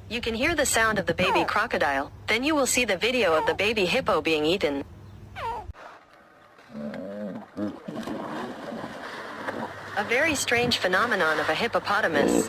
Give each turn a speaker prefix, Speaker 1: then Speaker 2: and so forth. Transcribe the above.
Speaker 1: You can hear the sound of the baby crocodile, then you will see the video of the baby hippo being eaten. A very strange phenomenon of a hippopotamus.